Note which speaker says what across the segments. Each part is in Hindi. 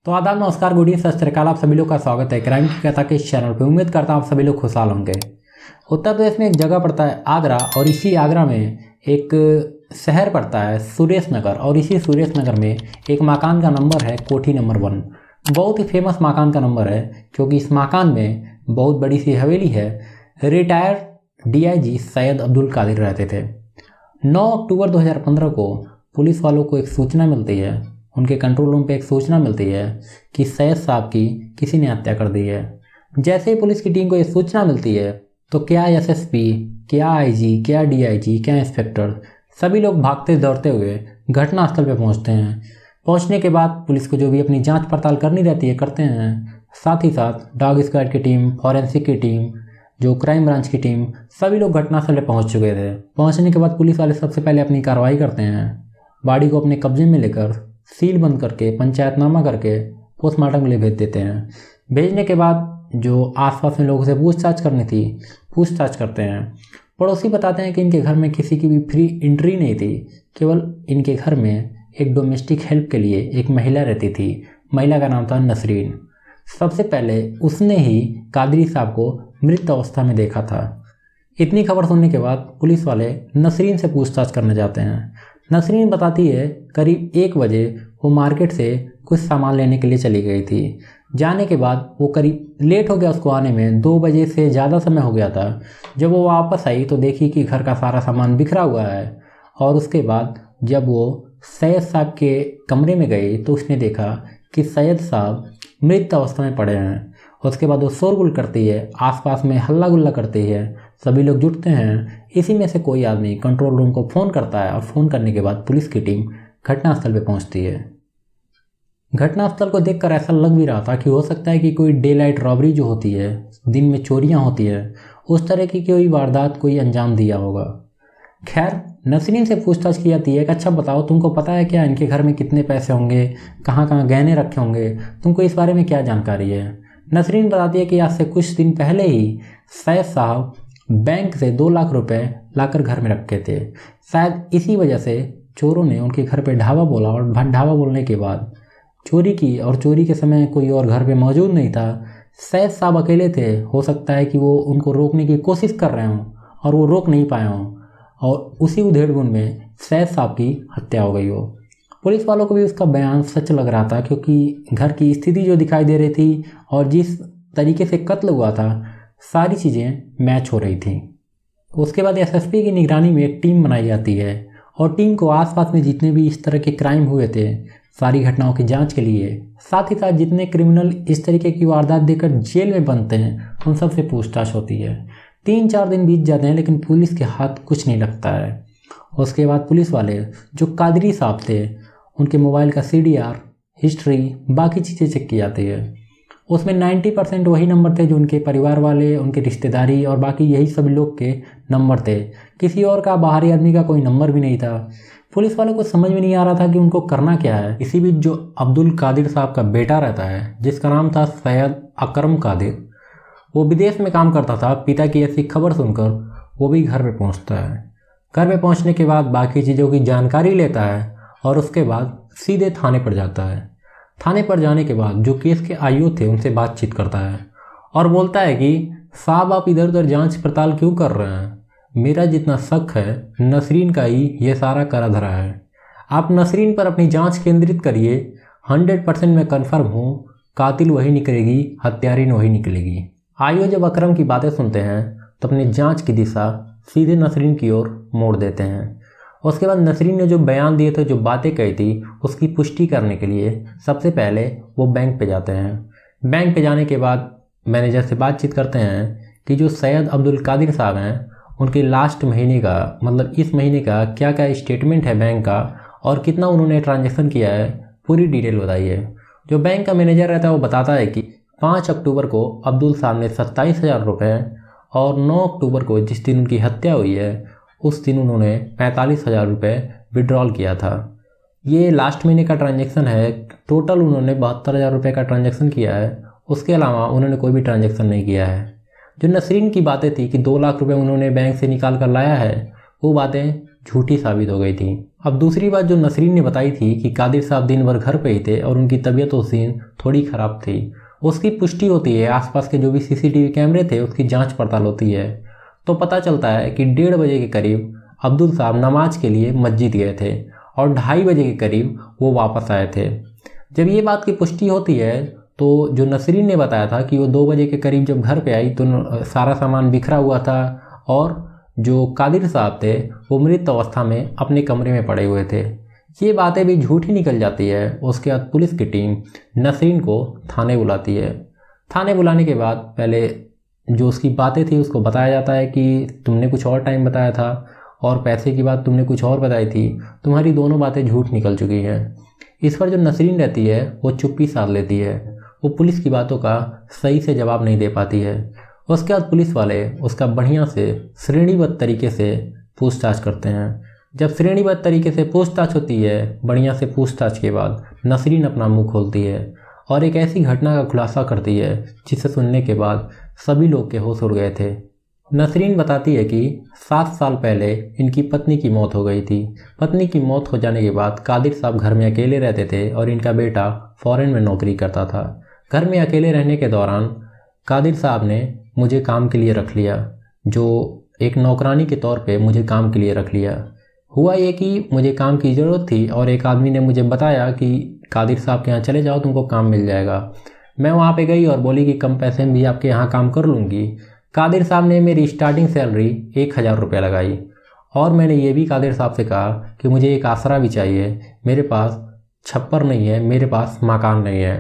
Speaker 1: तो आदाब, नमस्कार, गुड इवनिंग, सत श्री अकाल। आप सभी लोग का स्वागत है क्राइम की कथा के इस चैनल पे। उम्मीद करता हूँ आप सभी लोग खुशहाल होंगे। उत्तर प्रदेश में एक जगह पड़ता है आगरा, और इसी आगरा में एक शहर पड़ता है सुरेश नगर, और इसी सुरेश नगर में एक मकान का नंबर है कोठी नंबर 1। बहुत ही फेमस मकान का नंबर है क्योंकि इस मकान में बहुत बड़ी सी हवेली है। रिटायर्ड डीआईजी सैयद अब्दुल कादिर रहते थे। 9 अक्टूबर 2015 को पुलिस वालों को एक सूचना मिलती है, उनके कंट्रोल रूम पे एक सूचना मिलती है कि सैयद साहब की किसी ने हत्या कर दी है। जैसे ही पुलिस की टीम को ये सूचना मिलती है तो क्या एसएसपी, क्या आईजी, क्या डीआईजी, क्या इंस्पेक्टर, सभी लोग भागते दौड़ते हुए घटनास्थल पे पहुंचते हैं। पहुंचने के बाद पुलिस को जो भी अपनी जांच पड़ताल करनी रहती है करते हैं। साथ ही साथ डॉग स्क्वाड की टीम, फॉरेंसिक की टीम, जो क्राइम ब्रांच की टीम, सभी लोग घटनास्थल पे पहुंच चुके थे। पहुंचने के बाद पुलिस वाले सबसे पहले अपनी कार्रवाई करते हैं। बॉडी को अपने कब्जे में लेकर सील बंद करके पंचायतनामा करके पोस्टमार्टम के लिए भेज देते हैं। भेजने के बाद जो आसपास में लोगों से पूछताछ करनी थी, पूछताछ करते हैं। पड़ोसी बताते हैं कि इनके घर में किसी की भी फ्री एंट्री नहीं थी, केवल इनके घर में एक डोमेस्टिक हेल्प के लिए एक महिला रहती थी। महिला का नाम था नसरीन। सबसे पहले उसने ही कादरी साहब को मृत अवस्था में देखा था। इतनी खबर सुनने के बाद पुलिस वाले नसरीन से पूछताछ करने जाते हैं। नसरीन बताती है करीब 1 बजे वो मार्केट से कुछ सामान लेने के लिए चली गई थी। जाने के बाद वो करीब लेट हो गया उसको आने में, 2 बजे से ज़्यादा समय हो गया था। जब वो वापस आई तो देखी कि घर का सारा सामान बिखरा हुआ है। और उसके बाद जब वो सैयद साहब के कमरे में गई तो उसने देखा कि सैयद साहब मृत अवस्था में पड़े हैं। उसके बाद वो शोरगुल करती है, आसपास में हल्ला गुल्ला करती है, सभी लोग जुटते हैं। इसी में से कोई आदमी कंट्रोल रूम को फ़ोन करता है, और फ़ोन करने के बाद पुलिस की टीम घटनास्थल पर पहुंचती है। घटनास्थल को देखकर ऐसा लग भी रहा था कि हो सकता है कि कोई डे लाइट रॉबरी जो होती है, दिन में चोरियां होती है, उस तरह की कोई वारदात कोई अंजाम दिया होगा। खैर, नसरीन से पूछताछ की जाती है कि अच्छा बताओ, तुमको पता है क्या इनके घर में कितने पैसे होंगे, कहाँ कहाँ गहने रखे होंगे, तुमको इस बारे में क्या जानकारी है। नसरीन बताती है कि आज से कुछ दिन पहले ही सैयद साहब बैंक से 2 लाख रुपए लाकर घर में रखे थे। शायद इसी वजह से चोरों ने उनके घर पे ढाबा बोला, और ढाबा बोलने के बाद चोरी की, और चोरी के समय कोई और घर पे मौजूद नहीं था। सैयद साहब अकेले थे। हो सकता है कि वो उनको रोकने की कोशिश कर रहे हों और वो रोक नहीं पाए हों, और उसी उधेड़बुन में सैयद साहब की हत्या हो गई हो। पुलिस वालों को भी उसका बयान सच लग रहा था क्योंकि घर की स्थिति जो दिखाई दे रही थी और जिस तरीके से कत्ल हुआ था, सारी चीज़ें मैच हो रही थी। उसके बाद एसएसपी की निगरानी में एक टीम बनाई जाती है, और टीम को आसपास में जितने भी इस तरह के क्राइम हुए थे सारी घटनाओं की जांच के लिए, साथ ही साथ जितने क्रिमिनल इस तरीके की वारदात देकर जेल में बनते हैं उन सब से पूछताछ होती है। 3-4 दिन बीत जाते हैं लेकिन पुलिस के हाथ कुछ नहीं लगता है। उसके बाद पुलिस वाले जो कादरी साहब थे उनके मोबाइल का CDR, हिस्ट्री, बाकी चीज़ें चेक की जाती है। उसमें 90% वही नंबर थे जो उनके परिवार वाले, उनके रिश्तेदारी और बाकी यही सब लोग के नंबर थे। किसी और का, बाहरी आदमी का कोई नंबर भी नहीं था। पुलिस वालों को समझ में नहीं आ रहा था कि उनको करना क्या है। इसी बीच जो अब्दुल कादिर साहब का बेटा रहता है, जिसका नाम था सैयद अकरम कादिर, वो विदेश में काम करता था। पिता की ऐसी खबर सुनकर वो भी घर पे पहुंचता है। घर पे पहुंचने के बाद बाकी चीज़ों की जानकारी लेता है, और उसके बाद सीधे थाने पर जाता है। थाने पर जाने के बाद जो केस के आईओ थे उनसे बातचीत करता है, और बोलता है कि साहब आप इधर उधर जांच पड़ताल क्यों कर रहे हैं, मेरा जितना शक है नसरीन का ही ये सारा करा धरा है। आप नसरीन पर अपनी जांच केंद्रित करिए, 100% मैं कन्फर्म हूँ कातिल वही निकलेगी, हत्यारीन वही निकलेगी। आईओ जब अकरम की बातें सुनते हैं तो अपनी जांच की दिशा सीधे नसरीन की ओर मोड़ देते हैं। उसके बाद नसरीन ने जो बयान दिए थे, जो बातें कही थी, उसकी पुष्टि करने के लिए सबसे पहले वो बैंक पे जाते हैं। बैंक पे जाने के बाद मैनेजर से बातचीत करते हैं कि जो सैयद अब्दुल कादिर साहब हैं उनके लास्ट महीने का, मतलब इस महीने का क्या क्या स्टेटमेंट है बैंक का, और कितना उन्होंने ट्रांजैक्शन किया है, पूरी डिटेल बताइए। जो बैंक का मैनेजर रहता है वो बताता है कि 5 अक्टूबर को अब्दुल साहब ने 27,000 रुपये, और 9 अक्टूबर को जिस दिन उनकी हत्या हुई है उस दिन उन्होंने 45,000 रुपये विड्रॉल किया था। ये लास्ट महीने का ट्रांजैक्शन है। टोटल उन्होंने 72,000 रुपये का ट्रांजैक्शन किया है। उसके अलावा उन्होंने कोई भी ट्रांजैक्शन नहीं किया है। जो नसरीन की बातें थी कि 2 लाख रुपए उन्होंने बैंक से निकाल कर लाया है, वो बातें झूठी साबित हो गई थी। अब दूसरी बात जो नसरीन ने बताई थी कि कादिर साहब दिन भर घर पे ही थे और उनकी तबीयत उस दिन थोड़ी ख़राब थी, उसकी पुष्टि होती है। आसपास के जो भी सीसीटीवी कैमरे थे उसकी जांच पड़ताल होती है, तो पता चलता है कि 1:30 बजे के करीब अब्दुल साहब नमाज के लिए मस्जिद गए थे और 2:30 बजे के करीब वो वापस आए थे। जब ये बात की पुष्टि होती है तो जो नसरीन ने बताया था कि वो 2 बजे के करीब जब घर पे आई तो सारा सामान बिखरा हुआ था और जो कादिर साहब थे वो मृत अवस्था में अपने कमरे में पड़े हुए थे, ये बातें भी झूठी निकल जाती है। उसके बाद पुलिस की टीम नसरीन को थाने बुलाती है। थाने बुलाने के बाद पहले जो उसकी बातें थी उसको बताया जाता है कि तुमने कुछ और टाइम बताया था और पैसे की बात तुमने कुछ और बताई थी, तुम्हारी दोनों बातें झूठ निकल चुकी हैं। इस पर जो नसरीन रहती है वो चुप्पी साध लेती है, वो पुलिस की बातों का सही से जवाब नहीं दे पाती है। उसके बाद पुलिस वाले उसका बढ़िया से श्रेणीबद्ध तरीके से पूछताछ करते हैं। जब श्रेणीबद्ध तरीके से पूछताछ होती है, बढ़िया से पूछताछ के बाद नसरीन अपना मुंह खोलती है और एक ऐसी घटना का खुलासा करती है जिसे सुनने के बाद सभी लोग के होश उड़ गए थे। नसरीन बताती है कि 7 साल पहले इनकी पत्नी की मौत हो गई थी। पत्नी की मौत हो जाने के बाद कादिर साहब घर में अकेले रहते थे और इनका बेटा फॉरेन में नौकरी करता था। घर में अकेले रहने के दौरान कादिर साहब ने मुझे काम के लिए रख लिया, जो एक नौकरानी के तौर पे मुझे काम के लिए रख लिया। हुआ ये कि मुझे काम की ज़रूरत थी और एक आदमी ने मुझे बताया कि कादिर साहब के यहाँ चले जाओ, तुमको काम मिल जाएगा। मैं वहाँ पे गई और बोली कि कम पैसे में भी आपके यहाँ काम कर लूँगी। कादिर साहब ने मेरी स्टार्टिंग सैलरी 1000 रुपये लगाई और मैंने ये भी कादिर साहब से कहा कि मुझे एक आसरा भी चाहिए, मेरे पास छप्पर नहीं है, मेरे पास मकान नहीं है।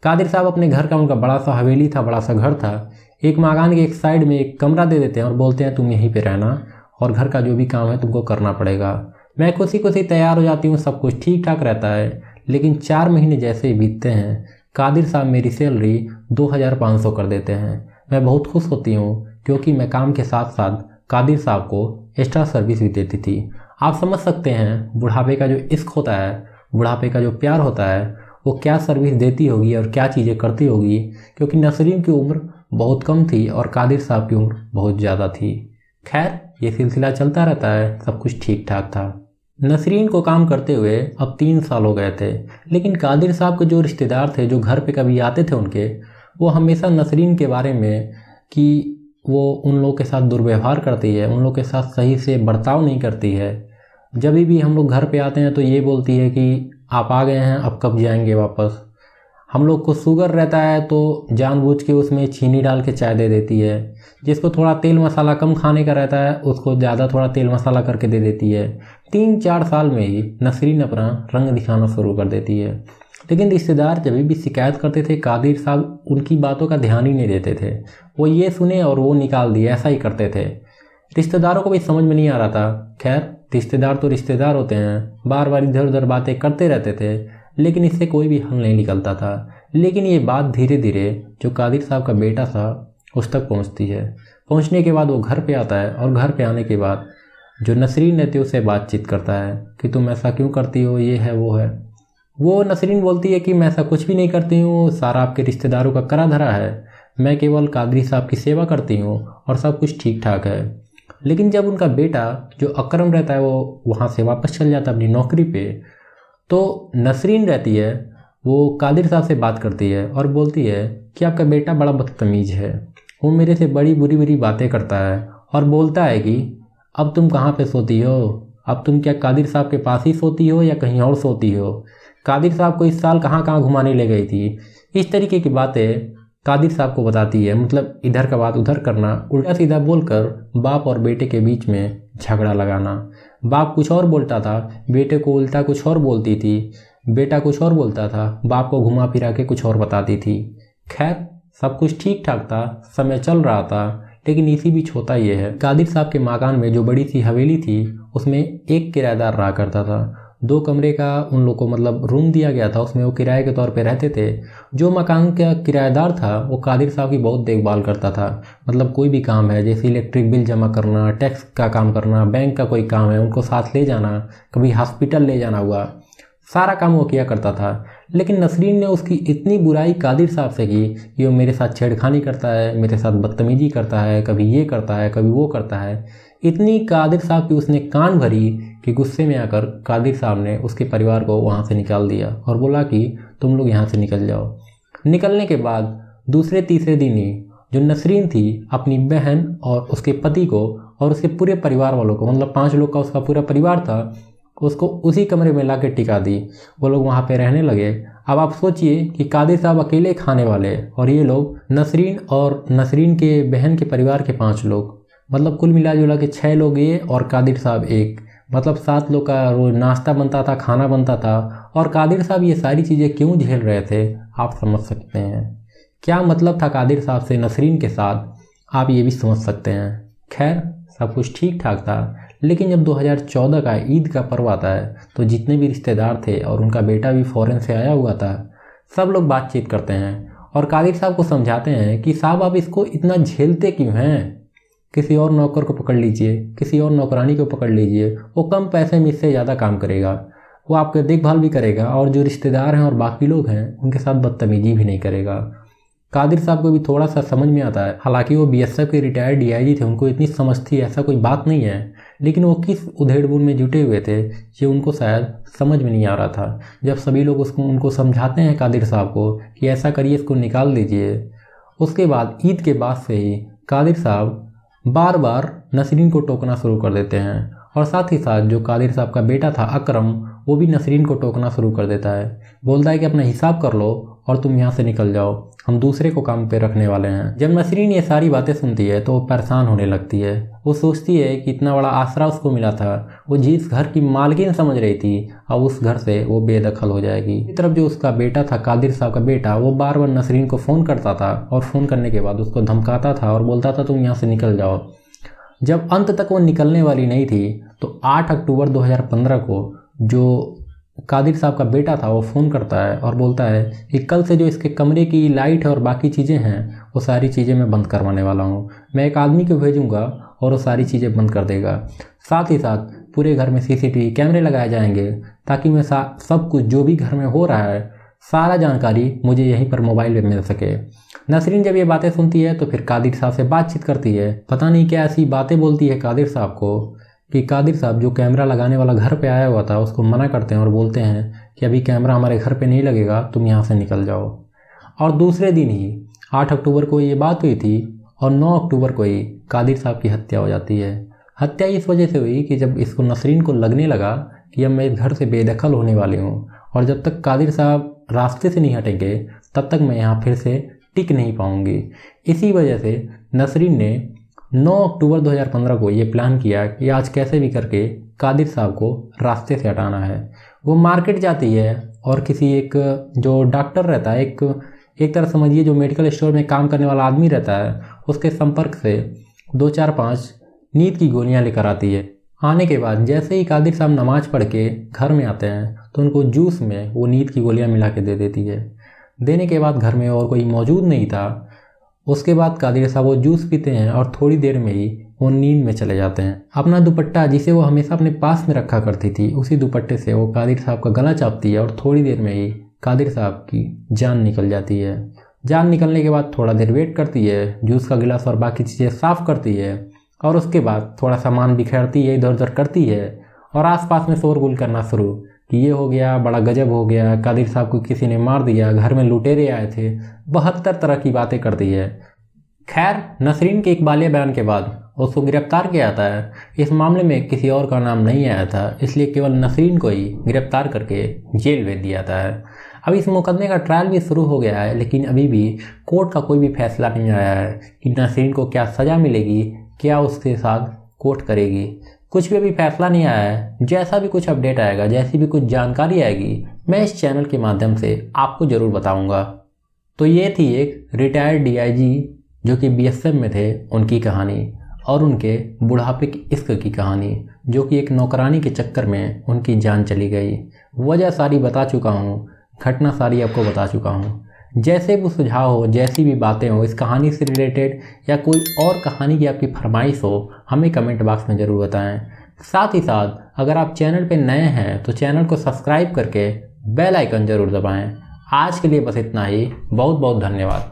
Speaker 1: कादिर साहब अपने घर का, उनका बड़ा सा हवेली था, बड़ा सा घर था, एक मकान के एक साइड में एक कमरा दे देते हैं और बोलते हैं तुम यहीं पे रहना और घर का जो भी काम है तुमको करना पड़ेगा। मैं खुशी खुशी तैयार हो जाती हूँ, सब कुछ ठीक ठाक रहता है। लेकिन 4 महीने जैसे ही बीतते हैं कादिर साहब मेरी सैलरी 2500 कर देते हैं। मैं बहुत खुश होती हूँ क्योंकि मैं काम के साथ साथ कादिर साहब को एक्स्ट्रा सर्विस भी देती थी। आप समझ सकते हैं बुढ़ापे का जो इश्क होता है, बुढ़ापे का जो प्यार होता है, वो क्या सर्विस देती होगी और क्या चीज़ें करती होगी, क्योंकि नसरीन की उम्र बहुत कम थी और कादिर साहब की उम्र बहुत ज़्यादा थी। खैर ये सिलसिला चलता रहता है, सब कुछ ठीक ठाक था। नसरीन को काम करते हुए अब 3 साल हो गए थे, लेकिन कादिर साहब के जो रिश्तेदार थे जो घर पे कभी आते थे उनके, वो हमेशा नसरीन के बारे में कि वो उन लोगों के साथ दुर्व्यवहार करती है, उन लोगों के साथ सही से बर्ताव नहीं करती है। जब भी हम लोग घर पे आते हैं तो ये बोलती है कि आप आ गए हैं, अब कब जाएंगे वापस। हम लोग को शुगर रहता है तो जानबूझ के उसमें चीनी डाल के चाय दे देती है। जिसको थोड़ा तेल मसाला कम खाने का रहता है उसको ज़्यादा थोड़ा तेल मसाला करके दे देती है। 3-4 साल में ही नसरीन अपना रंग दिखाना शुरू कर देती है। लेकिन रिश्तेदार जब भी शिकायत करते थे कादिर साहब उनकी बातों का ध्यान ही नहीं देते थे, वो ये सुने और वो निकाल दिए, ऐसा ही करते थे। रिश्तेदारों को भी समझ में नहीं आ रहा था। खैर रिश्तेदार तो रिश्तेदार होते हैं, बार बार इधर उधर बातें करते रहते थे, लेकिन इससे कोई भी हल नहीं निकलता था। लेकिन ये बात धीरे धीरे जो कादिर साहब का बेटा था उस तक पहुंचती है। पहुंचने के बाद वो घर पे आता है और घर पे आने के बाद जो नसरीन रहती है उससे बातचीत करता है कि तुम ऐसा क्यों करती हो, ये है वो है। वो नसरीन बोलती है कि मैं ऐसा कुछ भी नहीं करती हूँ, सारा आपके रिश्तेदारों का करा धरा है, मैं केवल कादरी साहब की सेवा करती हूँ और सब कुछ ठीक ठाक है। लेकिन जब उनका बेटा जो अकरम रहता है वो वहाँ से वापस चल जाता है अपनी नौकरी पे, तो नसरीन रहती है वो कादिर साहब से बात करती है और बोलती है कि आपका बेटा बड़ा बदतमीज़ है, वो मेरे से बड़ी बुरी बुरी बातें करता है और बोलता है कि अब तुम कहाँ पे सोती हो, अब तुम क्या कादिर साहब के पास ही सोती हो या कहीं और सोती हो, कादिर साहब को इस साल कहाँ कहाँ घुमाने ले गई थी। इस तरीके की बातें कादिर साहब को बताती है। मतलब इधर का बात उधर करना, उल्टा सीधा बोलकर बाप और बेटे के बीच में झगड़ा लगाना। बाप कुछ और बोलता था, बेटे को उल्टा कुछ और बोलती थी, बेटा कुछ और बोलता था, बाप को घुमा फिरा के कुछ और बताती थी। खैर सब कुछ ठीक ठाक था, समय चल रहा था। लेकिन इसी बीच होता ये है, कादिर साहब के मकान में जो बड़ी सी हवेली थी उसमें एक किराएदार रहा करता था। 2 कमरे का उन लोग को मतलब रूम दिया गया था, उसमें वो किराए के तौर पे रहते थे। जो मकान का किराएदार था वो कादिर साहब की बहुत देखभाल करता था। मतलब कोई भी काम है जैसे इलेक्ट्रिक बिल जमा करना, टैक्स का काम करना, बैंक का कोई काम है उनको साथ ले जाना, कभी हॉस्पिटल ले जाना हुआ, सारा काम वो किया करता था। लेकिन नसरीन ने उसकी इतनी बुराई कादिर साहब से की कि वो मेरे साथ छेड़खानी करता है, मेरे साथ बदतमीजी करता है, कभी ये करता है कभी वो करता है। इतनी कादिर साहब की उसने कान भरी कि गुस्से में आकर कादिर साहब ने उसके परिवार को वहाँ से निकाल दिया और बोला कि तुम लोग यहाँ से निकल जाओ। निकलने के बाद दूसरे तीसरे दिन ही जो नसरीन थी अपनी बहन और उसके पति को और उसके पूरे परिवार वालों को, मतलब 5 लोग का उसका पूरा परिवार था, उसको उसी कमरे में ला के टिका दी। वो लोग वहाँ पे रहने लगे। अब आप सोचिए कि कादिर साहब अकेले खाने वाले और ये लोग नसरीन और नसरीन के बहन के परिवार के 5 लोग, मतलब कुल मिला जुला के 6 लोग ये और कादिर साहब एक, मतलब 7 लोग का रोज नाश्ता बनता था, खाना बनता था। और कादिर साहब ये सारी चीज़ें क्यों झेल रहे थे आप समझ सकते हैं। क्या मतलब था कादिर साहब से नसरीन के साथ आप ये भी समझ सकते हैं। खैर सब कुछ ठीक ठाक था, लेकिन जब 2014 का ईद का पर्व आता है तो जितने भी रिश्तेदार थे और उनका बेटा भी फ़ॉरेन से आया हुआ था, सब लोग बातचीत करते हैं और कादिर साहब को समझाते हैं कि साहब आप इसको इतना झेलते क्यों हैं, किसी और नौकर को पकड़ लीजिए, किसी और नौकरानी को पकड़ लीजिए, वो कम पैसे में इससे ज़्यादा काम करेगा, वो आपकी देखभाल भी करेगा और जो रिश्तेदार हैं और बाकी लोग हैं उनके साथ बदतमीजी भी नहीं करेगा। कादिर साहब को भी थोड़ा सा समझ में आता है, हालांकि वो बीएसएफ के रिटायर्ड डीआईजी थे, उनको इतनी समझ थी, ऐसा कोई बात नहीं है, लेकिन वो किस उधेड़-बुन में जुटे हुए थे ये उनको शायद समझ में नहीं आ रहा था। जब सभी लोग उनको समझाते हैं कादिर साहब को कि ऐसा करिए, इसको निकाल दीजिए, उसके बाद ईद के बाद से ही कादिर साहब बार बार नसरीन को टोकना शुरू कर देते हैं और साथ ही साथ जो कादिर साहब का बेटा था अकरम, वो भी नसरीन को टोकना शुरू कर देता है। बोलता है कि अपना हिसाब कर लो और तुम यहाँ से निकल जाओ, हम दूसरे को काम पे रखने वाले हैं। जब नसरीन ये सारी बातें सुनती है तो वो परेशान होने लगती है। वो सोचती है कि इतना बड़ा आसरा उसको मिला था, वो जिस घर की मालकिन समझ रही थी, अब उस घर से वो बेदखल हो जाएगी। इस तरफ जो उसका बेटा था, कादिर साहब का बेटा, वो बार बार नसरीन को फ़ोन करता था और फ़ोन करने के बाद उसको धमकाता था और बोलता था तुम यहाँ से निकल जाओ। जब अंत तक वो निकलने वाली नहीं थी तो 8 अक्टूबर 2015 को जो कादिर साहब का बेटा था वो फ़ोन करता है और बोलता है कि कल से जो इसके कमरे की लाइट है और बाकी चीज़ें हैं वो सारी चीज़ें मैं बंद करवाने वाला हूँ। मैं एक आदमी को भेजूँगा और वो सारी चीज़ें बंद कर देगा। साथ ही साथ पूरे घर में सीसीटीवी कैमरे लगाए जाएंगे ताकि मैं सब कुछ जो भी घर में हो रहा है सारा जानकारी मुझे यहीं पर मोबाइल पे मिल सके। नसरीन जब ये बातें सुनती है तो फिर कादिर साहब से बातचीत करती है। पता नहीं क्या ऐसी बातें बोलती है कादिर साहब को कि कादिर साहब जो कैमरा लगाने वाला घर पे आया हुआ था उसको मना करते हैं और बोलते हैं कि अभी कैमरा हमारे घर पे नहीं लगेगा, तुम यहाँ से निकल जाओ। और दूसरे दिन ही 8 अक्टूबर को ये बात हुई थी और 9 अक्टूबर को ही कादिर साहब की हत्या हो जाती है। हत्या इस वजह से हुई कि जब इसको नसरीन को लगने लगा कि अब मैं इस घर से बेदखल होने वाली हूँ और जब तक कादिर साहब रास्ते से नहीं हटेंगे तब तक मैं यहाँ फिर से टिक नहीं पाऊँगी। इसी वजह से नसरीन ने 9 अक्टूबर 2015 को ये प्लान किया कि आज कैसे भी करके कादिर साहब को रास्ते से हटाना है। वो मार्केट जाती है और किसी एक जो डॉक्टर रहता है, एक तरह समझिए जो मेडिकल स्टोर में काम करने वाला आदमी रहता है, उसके संपर्क से 2-4-5 नींद की गोलियां लेकर आती है। आने के बाद जैसे ही कादिर साहब नमाज पढ़ के घर में आते हैं तो उनको जूस में वो नींद की गोलियां मिला के दे देती है। देने के बाद घर में और कोई मौजूद नहीं था। उसके बाद कादिर साहब वो जूस पीते हैं और थोड़ी देर में ही वो नींद में चले जाते हैं। अपना दुपट्टा जिसे वो हमेशा अपने पास में रखा करती थी, उसी दुपट्टे से वो कादिर साहब का गला चापती है और थोड़ी देर में ही कादिर साहब की जान निकल जाती है। जान निकलने के बाद थोड़ा देर वेट करती है, जूस का गिलास और बाकी चीज़ें साफ़ करती है और उसके बाद थोड़ा सामान बिखेरती है, इधर उधर करती है और आसपास में शोरगुल करना शुरू कि ये हो गया, बड़ा गजब हो गया, कादिर साहब को किसी ने मार दिया, घर में लुटेरे आए थे, 72 तरह की बातें करती है। खैर नसरीन के इकबालिया बयान के बाद उसको गिरफ्तार किया जाता है। इस मामले में किसी और का नाम नहीं आया था, इसलिए केवल नसरीन को ही गिरफ्तार करके जेल भेज दिया जाता है। अब इस मुकदमे का ट्रायल भी शुरू हो गया है, लेकिन अभी भी कोर्ट का कोई भी फैसला नहीं आया है कि नसरीन को क्या सज़ा मिलेगी, क्या उसके साथ कोर्ट करेगी, कुछ भी अभी फैसला नहीं आया है। जैसा भी कुछ अपडेट आएगा, जैसी भी कुछ जानकारी आएगी, मैं इस चैनल के माध्यम से आपको ज़रूर बताऊंगा। तो ये थी एक रिटायर्ड डीआईजी जो कि बीएसएफ में थे, उनकी कहानी और उनके बुढ़ापे की इश्क की कहानी, जो कि एक नौकरानी के चक्कर में उनकी जान चली गई। वजह सारी बता चुका हूँ, घटना सारी आपको बता चुका हूँ। जैसे भी सुझाव हो, जैसी भी बातें हो इस कहानी से रिलेटेड या कोई और कहानी की आपकी फरमाइश हो, हमें कमेंट बॉक्स में ज़रूर बताएं। साथ ही साथ अगर आप चैनल पे नए हैं तो चैनल को सब्सक्राइब करके बेल आइकन ज़रूर दबाएं। आज के लिए बस इतना ही। बहुत बहुत धन्यवाद।